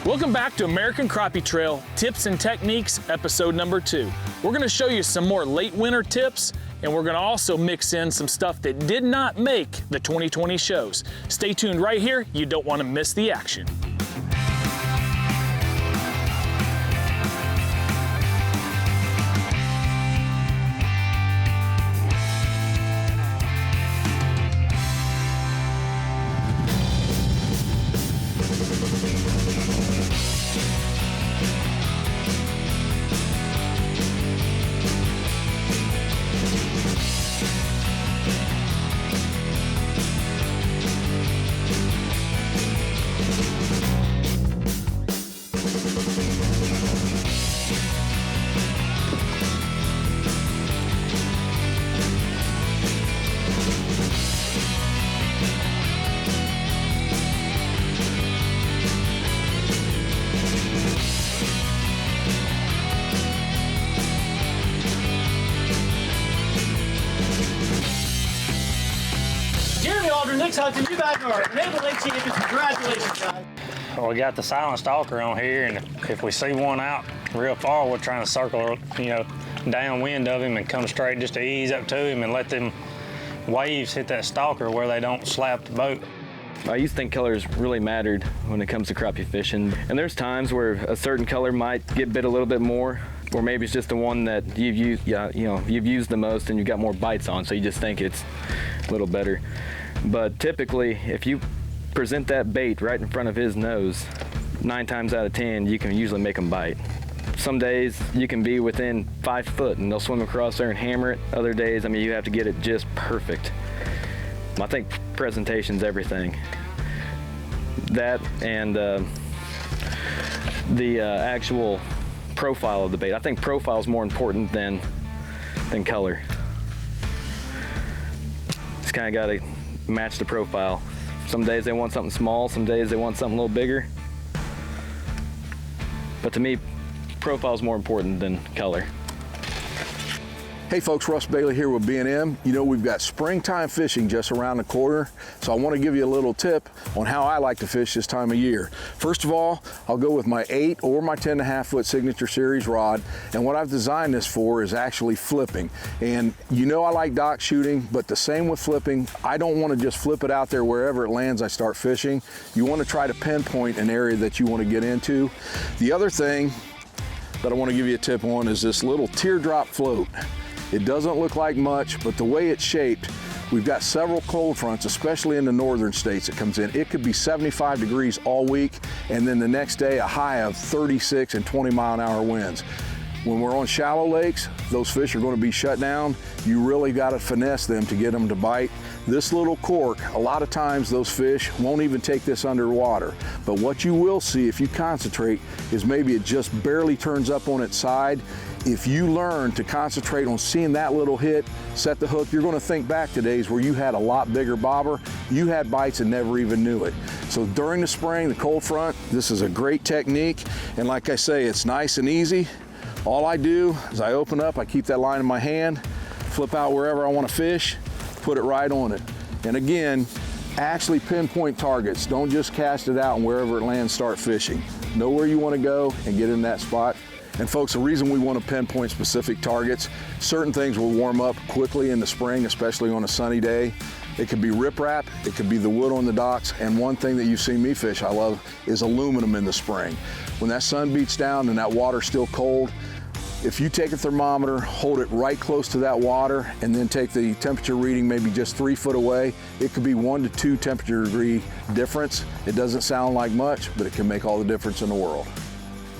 Welcome back to American Crappie Trail Tips and Techniques, episode number 2. We're gonna show you some more late winter tips, and we're gonna also mix in some stuff that did not make the 2020 shows. Stay tuned right here, you don't wanna miss the action. Hunting, you guys are Grenada Lake champions. Congratulations, guys. Well, we got the silent stalker on here, and if we see one out real far, we're trying to circle, downwind of him and come straight just to ease up to him and let them waves hit that stalker where they don't slap the boat. I used to think colors really mattered when it comes to crappie fishing, and there's times where a certain color might get bit a little bit more, or maybe it's just the one that you've used the most and you've got more bites on, so you just think it's a little better. But typically, if you present that bait right in front of his nose, 9 times out of 10, you can usually make them bite. Some days you can be within 5 foot and they'll swim across there and hammer it. Other days, you have to get it just perfect. I think presentation's everything. That and the actual profile of the bait. I think profile is more important than color. Just kind of got to match the profile. Some days they want something small, some days they want something a little bigger. But to me, profile is more important than color. Hey folks, Ross Bailey here with B&M. We've got springtime fishing just around the corner, so I want to give you a little tip on how I like to fish this time of year. First of all, I'll go with my 8 or my 10.5 foot Signature Series rod, and what I've designed this for is actually flipping. And I like dock shooting, but the same with flipping. I don't want to just flip it out there wherever it lands I start fishing. You want to try to pinpoint an area that you want to get into. The other thing that I want to give you a tip on is this little teardrop float. It doesn't look like much, but the way it's shaped, we've got several cold fronts, especially in the northern states that comes in. It could be 75 degrees all week, and then the next day a high of 36 and 20-mile-an-hour winds. When we're on shallow lakes, those fish are going to be shut down. You really got to finesse them to get them to bite. This little cork, a lot of times those fish won't even take this underwater. But what you will see if you concentrate is maybe it just barely turns up on its side. If you learn to concentrate on seeing that little hit, set the hook, you're going to think back to days where you had a lot bigger bobber, you had bites and never even knew it. So during the spring, the cold front, this is a great technique. And like I say, it's nice and easy. All I do is I open up, I keep that line in my hand, flip out wherever I want to fish, put it right on it. And again, actually pinpoint targets. Don't just cast it out and wherever it lands, start fishing. Know where you want to go and get in that spot. And folks, the reason we want to pinpoint specific targets, certain things will warm up quickly in the spring, especially on a sunny day. It could be riprap, it could be the wood on the docks, and one thing that you've seen me fish I love is aluminum in the spring. When that sun beats down and that water's still cold, if you take a thermometer, hold it right close to that water, and then take the temperature reading maybe just 3 foot away, it could be 1 to 2 temperature degree difference. It doesn't sound like much, but it can make all the difference in the world.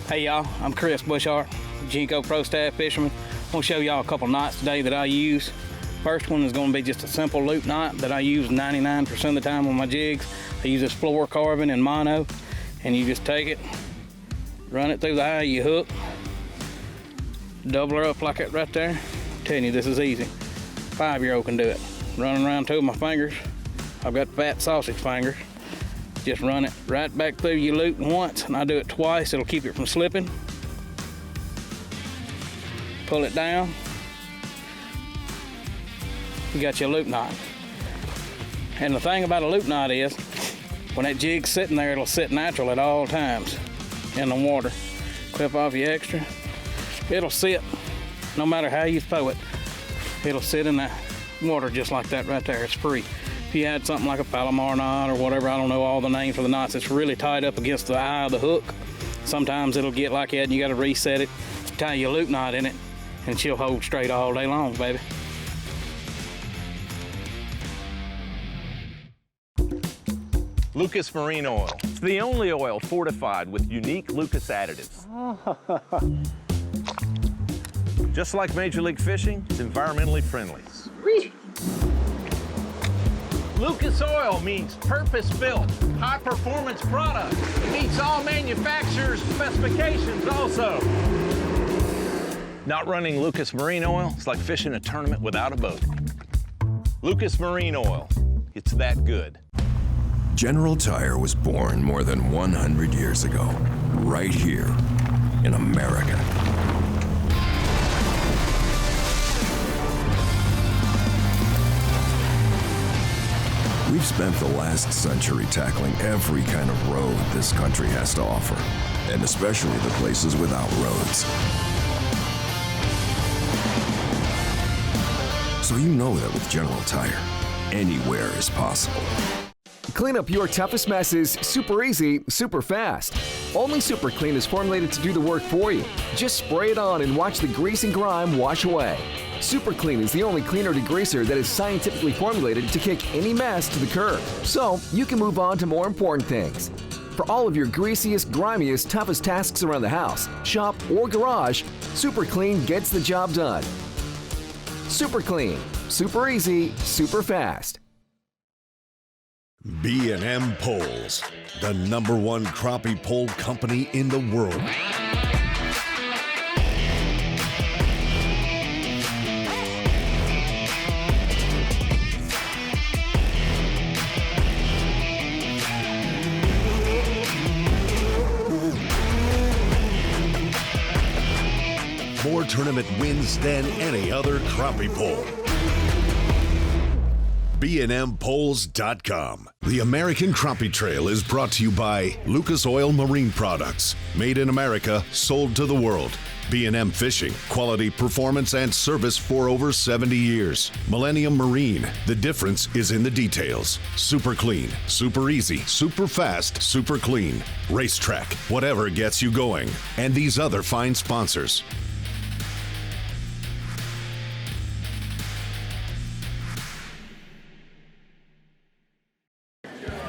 Hey y'all, I'm Chris Bushart, Jinko Pro Staff Fisherman. I'm gonna show y'all a couple knots today that I use. First one is gonna be just a simple loop knot that I use 99% of the time on my jigs. I use this fluorocarbon and mono, and you just take it, run it through the eye of your hook, double her up like that right there. I'm telling you, this is easy. 5-year-old can do it. Running around 2 of my fingers. I've got fat sausage fingers. Just run it right back through your loop once, and I do it twice. It'll keep it from slipping. Pull it down. You got your loop knot. And the thing about a loop knot is, when that jig's sitting there, it'll sit natural at all times. in the water. Clip off your extra. It'll sit, no matter how you throw it. It'll sit in the water just like that right there. It's free. If you had something like a palomar knot or whatever, I don't know all the names for the knots, it's really tied up against the eye of the hook. Sometimes it'll get like that and you gotta reset it, tie your loop knot in it, and she'll hold straight all day long, baby. Lucas Marine Oil. It's the only oil fortified with unique Lucas additives. Just like Major League Fishing, it's environmentally friendly. Sweet. Lucas Oil means purpose-built, high-performance product. It meets all manufacturers' specifications also. Not running Lucas Marine Oil is like fishing a tournament without a boat. Lucas Marine Oil, it's that good. General Tire was born more than 100 years ago, right here in America. We've spent the last century tackling every kind of road this country has to offer, and especially the places without roads. So you know that with General Tire, anywhere is possible. Clean up your toughest messes super easy, super fast. Only Super Clean is formulated to do the work for you. Just spray it on and watch the grease and grime wash away. Super Clean is the only cleaner degreaser that is scientifically formulated to kick any mess to the curb, so you can move on to more important things. For all of your greasiest, grimiest, toughest tasks around the house, shop, or garage, Super Clean gets the job done. Super Clean, super easy, super fast. B&M Poles, the #1 crappie pole company in the world. More tournament wins than any other crappie pole. BNMPoles.com. The American Crappie Trail is brought to you by Lucas Oil Marine Products. Made in America, sold to the world. B&M Fishing, quality, performance, and service for over 70 years. Millennium Marine, the difference is in the details. Super clean, super easy, super fast, super clean. Racetrack, whatever gets you going. And these other fine sponsors.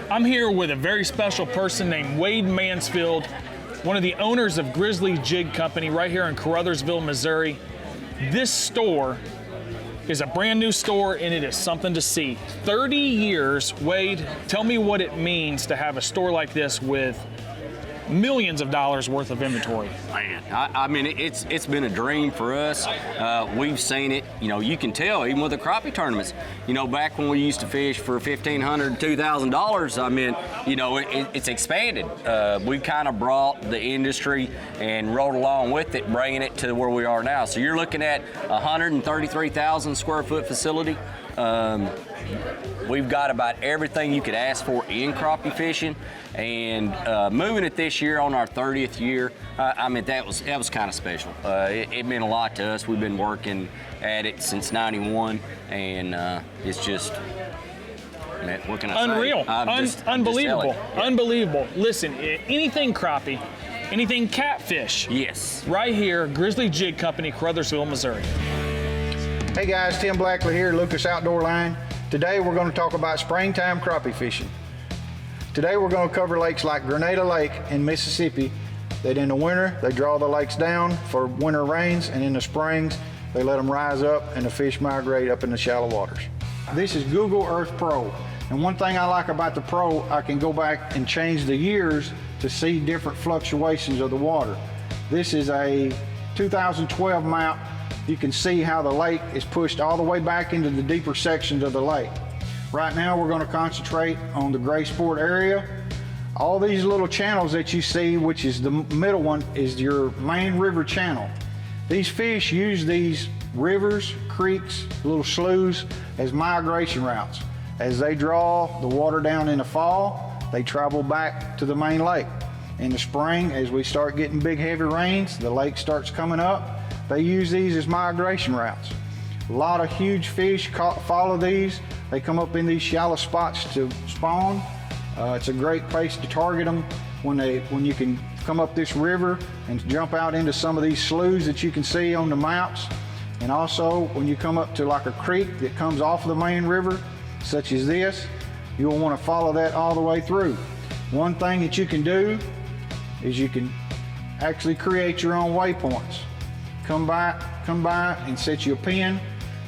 I'm here with a very special person named Wade Mansfield, one of the owners of Grizzly Jig Company right here in Caruthersville, Missouri. This store is a brand new store and it is something to see. 30 years, Wade, tell me what it means to have a store like this with millions of dollars worth of inventory. Man, I mean, it's been a dream for us. We've seen it, you know, you can tell even with the crappie tournaments. You know, back when we used to fish for $1,500, $2,000, I mean, you know, it's expanded. We kind of brought the industry and rode along with it, bringing it to where we are now. So you're looking at a 133,000 square foot facility. We've got about everything you could ask for in crappie fishing, and moving it this year on our 30th year, I mean, that was kind of special. It meant a lot to us. We've been working at it since '91, and it's just, man, what can I say? Unreal, unbelievable, Yeah. Unbelievable. Listen, anything crappie, anything catfish. Yes. Right here, Grizzly Jig Company, Caruthersville, Missouri. Hey guys, Tim Blackley here, Lucas Outdoor Line. Today we're going to talk about springtime crappie fishing. Today we're going to cover lakes like Grenada Lake in Mississippi that in the winter they draw the lakes down for winter rains, and in the springs they let them rise up and the fish migrate up in the shallow waters. This is Google Earth Pro, and one thing I like about the Pro, I can go back and change the years to see different fluctuations of the water. This is a 2012 map. You can see how the lake is pushed all the way back into the deeper sections of the lake. Right now we're going to concentrate on the gray sport area. All these little channels that you see, which is the middle one, is your main river channel. These fish use these rivers, creeks, little sloughs as migration routes. As they draw the water down in the fall, they travel back to the main lake. In the spring, as we start getting big heavy rains, the lake starts coming up, they use these as migration routes. A lot of huge fish follow these. They come up in these shallow spots to spawn. It's a great place to target them when you can come up this river and jump out into some of these sloughs that you can see on the maps. And also when you come up to like a creek that comes off of the main river, such as this, you'll want to follow that all the way through. One thing that you can do is you can actually create your own waypoints. Come by and set you a pin.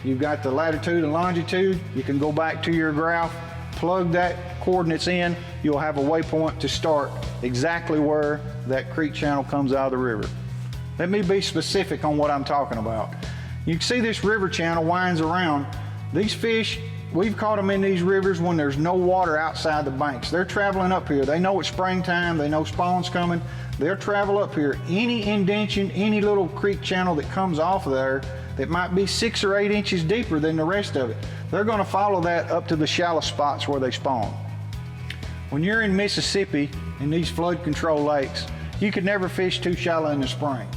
You've got the latitude and longitude. You can go back to your graph, plug that coordinates in. You'll have a waypoint to start exactly where that creek channel comes out of the river. Let me be specific on what I'm talking about. You can see this river channel winds around. These fish, we've caught them in these rivers when there's no water outside the banks. They're traveling up here. They know it's springtime. They know spawn's coming. They'll travel up here. Any indention, any little creek channel that comes off of there that might be 6 or 8 inches deeper than the rest of it, they're going to follow that up to the shallow spots where they spawn. When you're in Mississippi in these flood control lakes, you could never fish too shallow in the spring.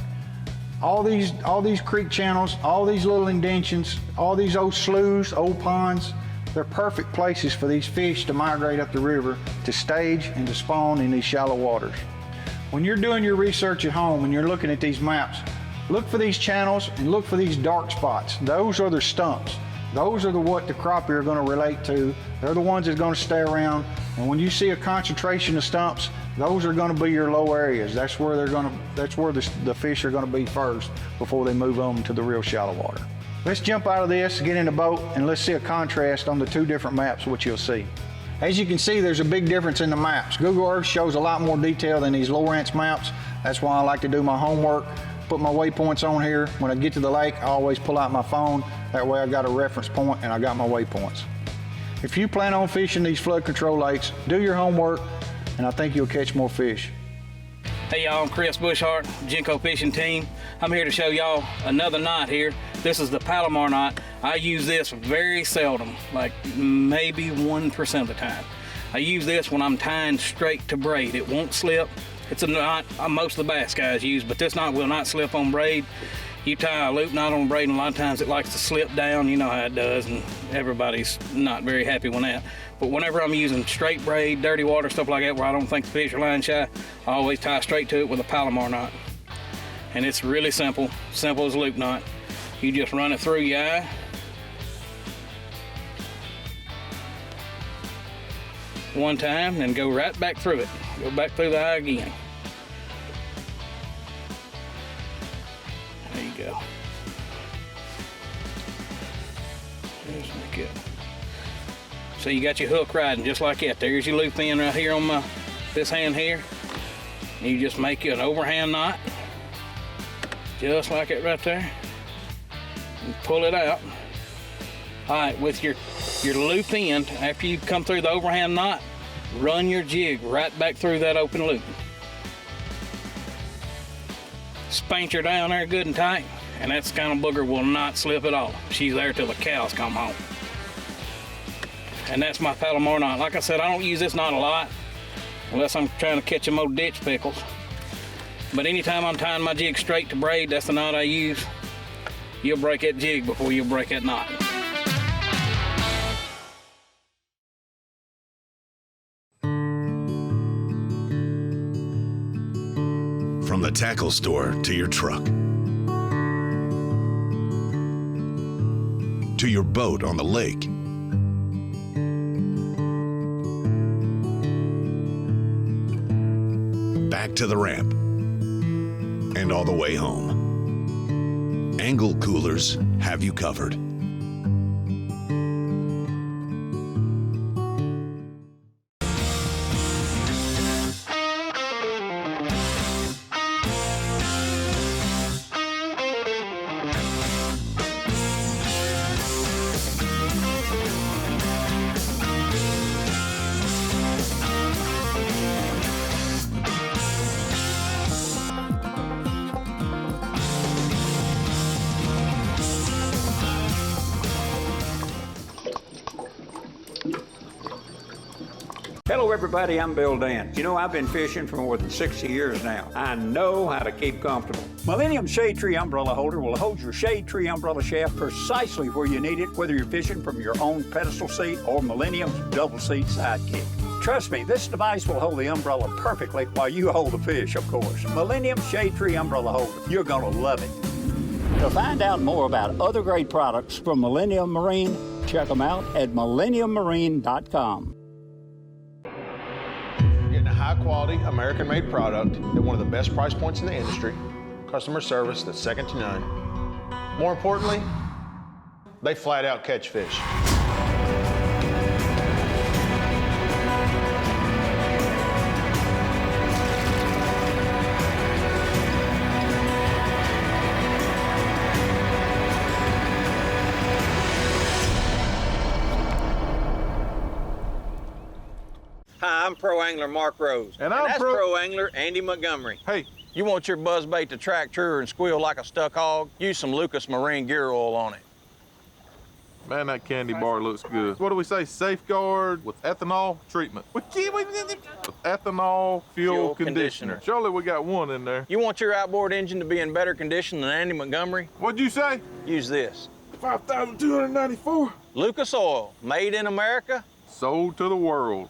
All these creek channels, all these little indentions, all these old sloughs, old ponds, they're perfect places for these fish to migrate up the river to stage and to spawn in these shallow waters. When you're doing your research at home and you're looking at these maps, look for these channels and look for these dark spots. Those are the stumps. Those are what the crappie are going to relate to. They're the ones that are going to stay around. And when you see a concentration of stumps, those are going to be your low areas. That's where the fish are going to be first before they move on to the real shallow water. Let's jump out of this, get in the boat, and let's see a contrast on the 2 different maps, what you'll see. As you can see, there's a big difference in the maps. Google Earth shows a lot more detail than these Lowrance maps. That's why I like to do my homework, put my waypoints on here. When I get to the lake, I always pull out my phone. That way I got a reference point and I got my waypoints. If you plan on fishing these flood control lakes, do your homework, and I think you'll catch more fish. Hey y'all, I'm Chris Bushart, Jinko Fishing Team. I'm here to show y'all another knot here. This is the palomar knot. I use this very seldom, like maybe 1% of the time. I use this when I'm tying straight to braid. It won't slip. It's a knot most of the bass guys use, but this knot will not slip on braid. You tie a loop knot on braid, and a lot of times it likes to slip down. You know how it does, and everybody's not very happy with that. But whenever I'm using straight braid, dirty water, stuff like that, where I don't think the fish are line shy, I always tie straight to it with a palomar knot. And it's really simple as a loop knot. You just run it through your eye. One time, and go right back through it. Go back through the eye again. There you go. Just make it. So you got your hook riding just like that. There's your loop end right here on this hand here. You just make you an overhand knot, just like it right there, and pull it out. All right, with your loop end, after you come through the overhand knot, run your jig right back through that open loop. Spank her down there good and tight, and that kind of booger will not slip at all. She's there till the cows come home. And that's my palomar knot. Like I said, I don't use this knot a lot, unless I'm trying to catch them old ditch pickles. But anytime I'm tying my jig straight to braid, that's the knot I use. You'll break that jig before you'll break that knot. From the tackle store to your truck, to your boat on the lake, back to the ramp, and all the way home, Angle Coolers have you covered. Hello everybody, I'm Bill Dance. You know, I've been fishing for more than 60 years now. I know how to keep comfortable. Millennium Shade Tree Umbrella Holder will hold your shade tree umbrella shaft precisely where you need it, whether you're fishing from your own pedestal seat or Millennium's double seat sidekick. Trust me, this device will hold the umbrella perfectly while you hold the fish, of course. Millennium Shade Tree Umbrella Holder. You're gonna love it. To find out more about other great products from Millennium Marine, check them out at millenniummarine.com. Getting a high-quality, American-made product at one of the best price points in the industry, customer service that's second to none. More importantly, they flat out catch fish. Hi, I'm Pro Angler Mark Rose. And that's Pro Pro Angler Andy Montgomery. Hey. You want your buzzbait to track true and squeal like a stuck hog? Use some Lucas Marine gear oil on it. Man, that candy bar looks good. What do we say? Safeguard with ethanol treatment. With ethanol fuel conditioner. Surely we got one in there. You want your outboard engine to be in better condition than Andy Montgomery? What'd you say? Use this. 5,294. Lucas Oil, made in America. Sold to the world.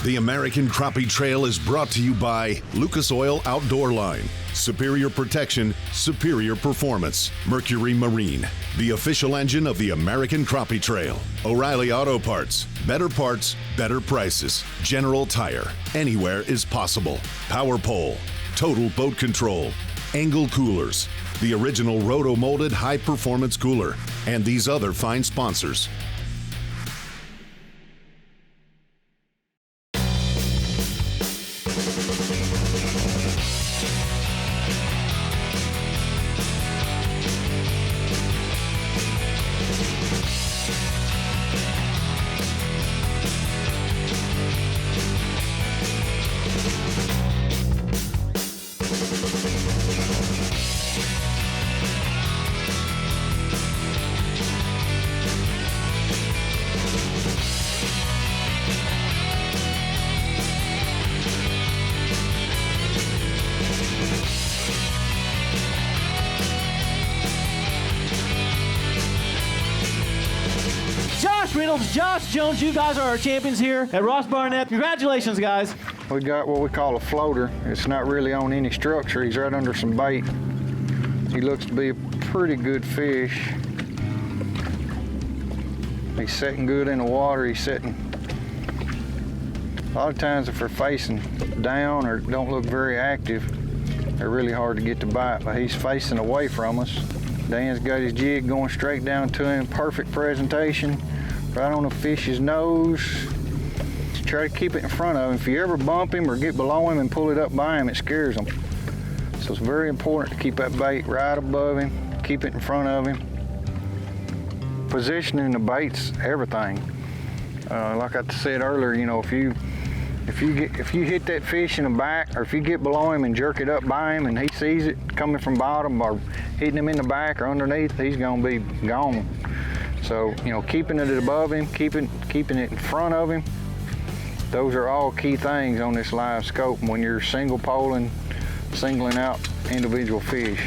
The American Crappie Trail is brought to you by Lucas Oil Outdoor Line. Superior protection, superior performance. Mercury Marine, the official engine of the American Crappie Trail. O'Reilly Auto Parts, better prices. General Tire, anywhere is possible. Power Pole, total boat control. Angle Coolers, the original roto-molded high-performance cooler. And these other fine sponsors. Josh Jones, you guys are our champions here at Ross Barnett. Congratulations, guys. We got what we call a floater. It's not really on any structure. He's right under some bait. He looks to be a pretty good fish. He's sitting good in the water. He's sitting. A lot of times if they're facing down or don't look very active, they're really hard to get to bite, but he's facing away from us. Dan's got his jig going straight down to him. Perfect presentation. Right on the fish's nose. Try to keep it in front of him. If you ever bump him or get below him and pull it up by him, it scares him. So it's very important to keep that bait right above him, keep it in front of him. Positioning the bait's everything. Like I said earlier, you know, if you hit that fish in the back, or if you get below him and jerk it up by him and he sees it coming from bottom or hitting him in the back or underneath, he's gonna be gone. So, you know, keeping it above him, keeping it in front of him, those are all key things on this LiveScope when you're singling out individual fish.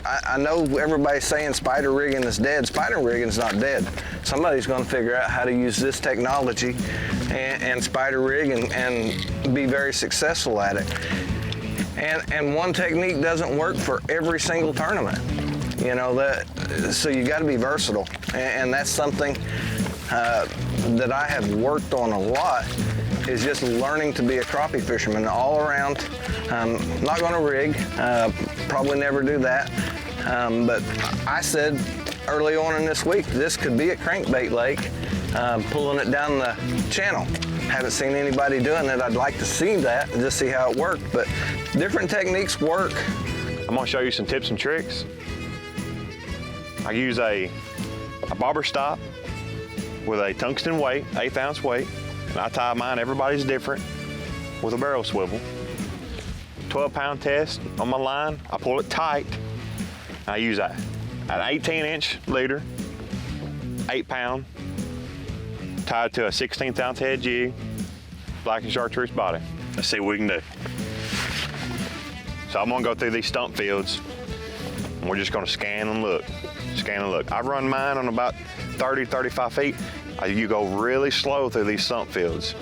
I know everybody's saying spider rigging is dead. Spider rigging is not dead. Somebody's going to figure out how to use this technology and spider rig and be very successful at it. And one technique doesn't work for every single tournament. You know, so you got to be versatile, and that's something that I have worked on a lot, is just learning to be a crappie fisherman all around. Not going to rig, probably never do that, but I said early on in this week, this could be a crankbait lake, pulling it down the channel. Haven't seen anybody doing it. I'd like to see that and just see how it worked, but different techniques work. I'm going to show you some tips and tricks. I use a bobber stop with a tungsten weight, 1/8 ounce weight, and I tie mine, everybody's different, with a barrel swivel. 12-pound test on my line, I pull it tight, and I use an 18-inch leader, 8-pound tied to a 16th ounce head jig, black and chartreuse body. Let's see what we can do. So I'm gonna go through these stump fields and we're just gonna scan and look. Scan and look. I run mine on about 30, 35 feet. You go really slow through these stump fields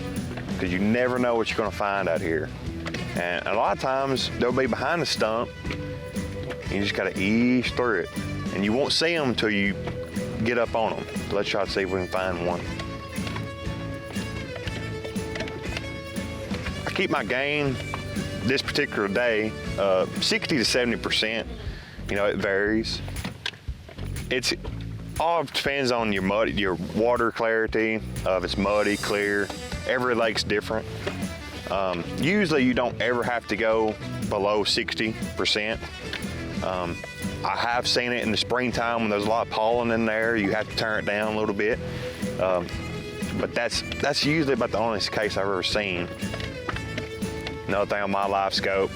because you never know what you're gonna find out here. And a lot of times they'll be behind the stump. You just gotta ease through it. And you won't see them until you get up on them. Let's try to see if we can find one. I keep my gain this particular day 60 to 70%. You know, it varies. It's all depends on your water clarity, if it's muddy, clear. Every lake's different. Usually you don't ever have to go below 60%. I have seen it in the springtime when there's a lot of pollen in there. You have to turn it down a little bit. But that's usually about the only case I've ever seen. Another thing on my LiveScope,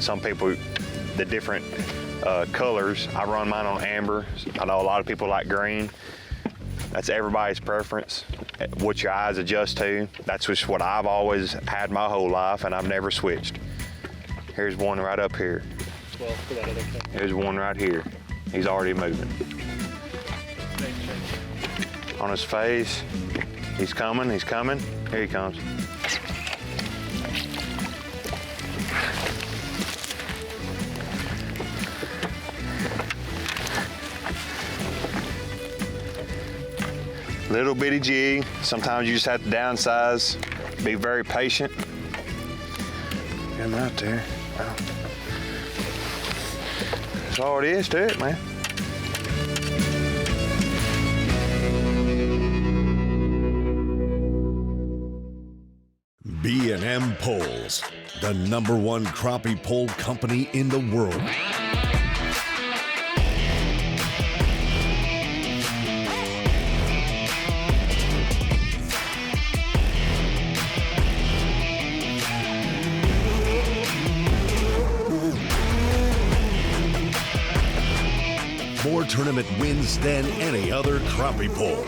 some people, the different colors, I run mine on amber. I know a lot of people like green. That's everybody's preference, what your eyes adjust to. That's just what I've always had my whole life, and I've never switched. Here's one right up here. Here's one right here. He's already moving. On his face, he's coming, he's coming. Here he comes. Little bitty jig. Sometimes you just have to downsize, be very patient. And right there. That's all it is to it, man. B&M Poles, the #1 crappie pole company in the world. More tournament wins than any other crappie pole.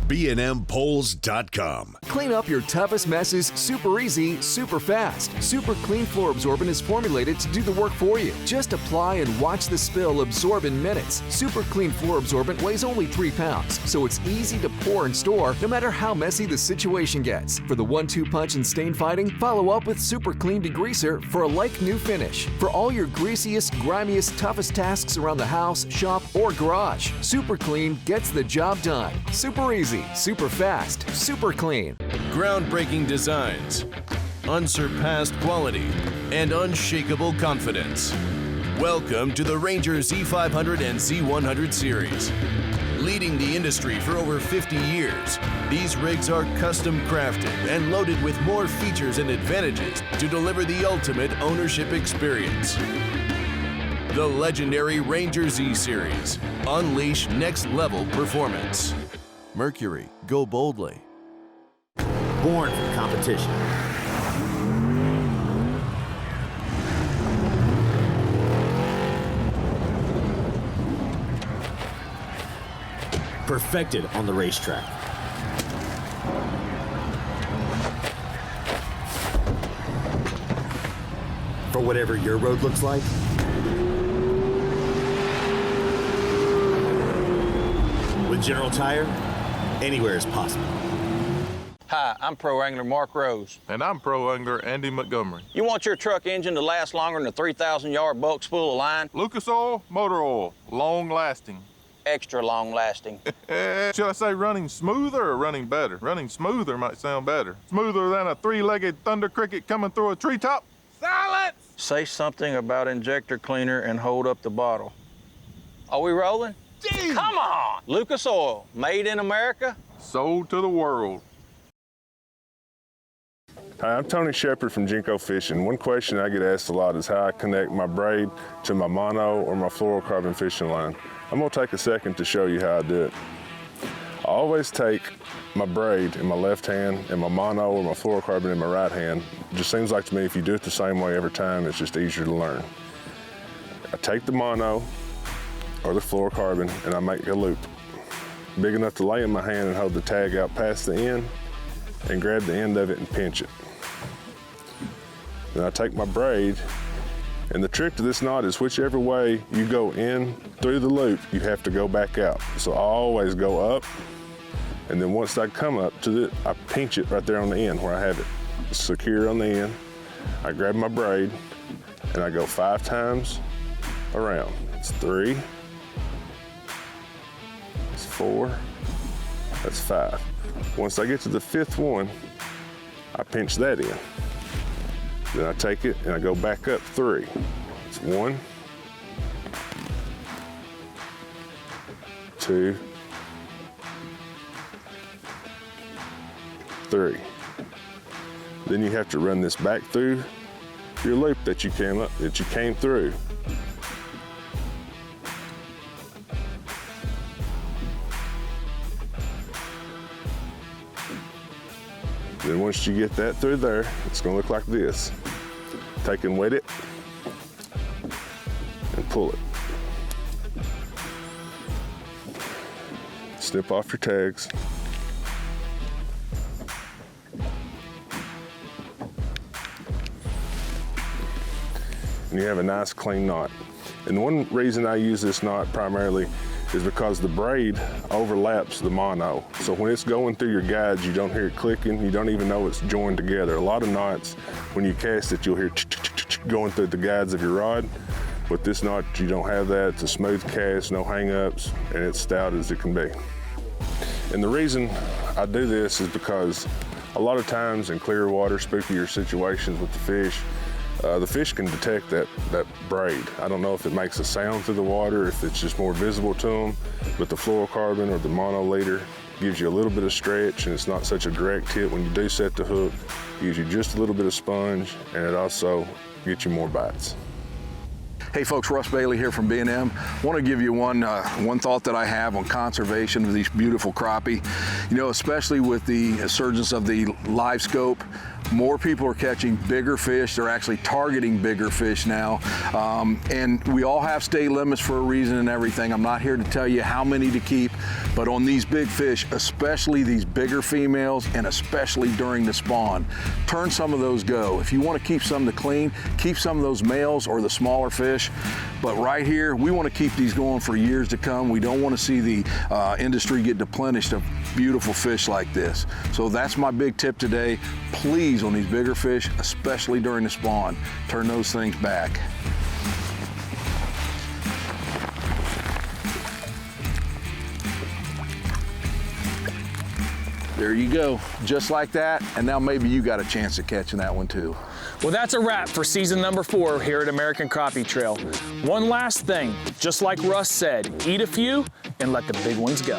BNMPoles.com. Clean up your toughest messes super easy, super fast. Super Clean Floor Absorbent is formulated to do the work for you. Just apply and watch the spill absorb in minutes. Super Clean Floor Absorbent weighs only 3 pounds, so it's easy to pour and store no matter how messy the situation gets. For the 1-2 punch and stain fighting, follow up with Super Clean Degreaser for a like-new finish. For all your greasiest, grimiest, toughest tasks around the house, shop, or garage, Super Clean gets the job done. Super easy, super fast, super clean. Groundbreaking designs, unsurpassed quality, and unshakable confidence. Welcome to the Ranger Z500 and Z100 series. Leading the industry for over 50 years, these rigs are custom crafted and loaded with more features and advantages to deliver the ultimate ownership experience. The legendary Ranger Z series. Unleash next level performance. Mercury, go boldly. Born for competition. Perfected on the racetrack. For whatever your road looks like. With General Tire, anywhere is possible. Hi, I'm Pro Angler Mark Rose. And I'm Pro Angler Andy Montgomery. You want your truck engine to last longer than a 3,000-yard bulk spool of line? Lucas Oil, motor oil, long lasting. Extra long lasting. Should I say running smoother or running better? Running smoother might sound better. Smoother than a 3-legged thunder cricket coming through a treetop. Silence! Say something about injector cleaner and hold up the bottle. Are we rolling? Jeez. Come on! Lucas Oil, made in America. Sold to the world. Hi, I'm Tony Shepard from Jinko Fishing. One question I get asked a lot is how I connect my braid to my mono or my fluorocarbon fishing line. I'm gonna take a second to show you how I do it. I always take my braid in my left hand and my mono or my fluorocarbon in my right hand. It just seems like to me if you do it the same way every time, it's just easier to learn. I take the mono or the fluorocarbon and I make a loop. big enough to lay in my hand and hold the tag out past the end and grab the end of it and pinch it. Then I take my braid, and the trick to this knot is whichever way you go in through the loop, you have to go back out. So I always go up, and then once I come up to I pinch it right there on the end where I have it secure on the end. I grab my braid, and I go 5 times around. It's 3, it's 4, that's 5. Once I get to the 5th one, I pinch that in. Then I take it and I go back up 3. It's 1, 2, 3. Then you have to run this back through your loop that you came through. Then once you get that through there, it's gonna look like this. Take and wet it and pull it. Snip off your tags. And you have a nice clean knot. And one reason I use this knot primarily is because the braid overlaps the mono. So when it's going through your guides, you don't hear it clicking, you don't even know it's joined together. A lot of knots, when you cast it, you'll hear going through the guides of your rod. With this knot, you don't have that. It's a smooth cast, no hang-ups, and it's stout as it can be. And the reason I do this is because a lot of times in clear water, spookier situations with the fish can detect that braid. I don't know if it makes a sound through the water, if it's just more visible to them, but the fluorocarbon or the mono leader gives you a little bit of stretch, and it's not such a direct hit when you do set the hook. It gives you just a little bit of sponge, and it also gets you more bites. Hey folks, Ross Bailey here from B&M. I want to give you one thought that I have on conservation of these beautiful crappie. You know, especially with the emergence of the LiveScope, more people are catching bigger fish. They're actually targeting bigger fish now. And we all have state limits for a reason and everything. I'm not here to tell you how many to keep, but on these big fish, especially these bigger females, and especially during the spawn, turn some of those go. If you want to keep some to clean, keep some of those males or the smaller fish. But right here, we want to keep these going for years to come. We don't want to see the industry get deplenished of beautiful fish like this. So that's my big tip today. Please, on these bigger fish, especially during the spawn, turn those things back. There you go, just like that, and now maybe you got a chance of catching that one too. Well, that's a wrap for season number 4 here at American Crappie Trail. One last thing, just like Russ said, eat a few and let the big ones go.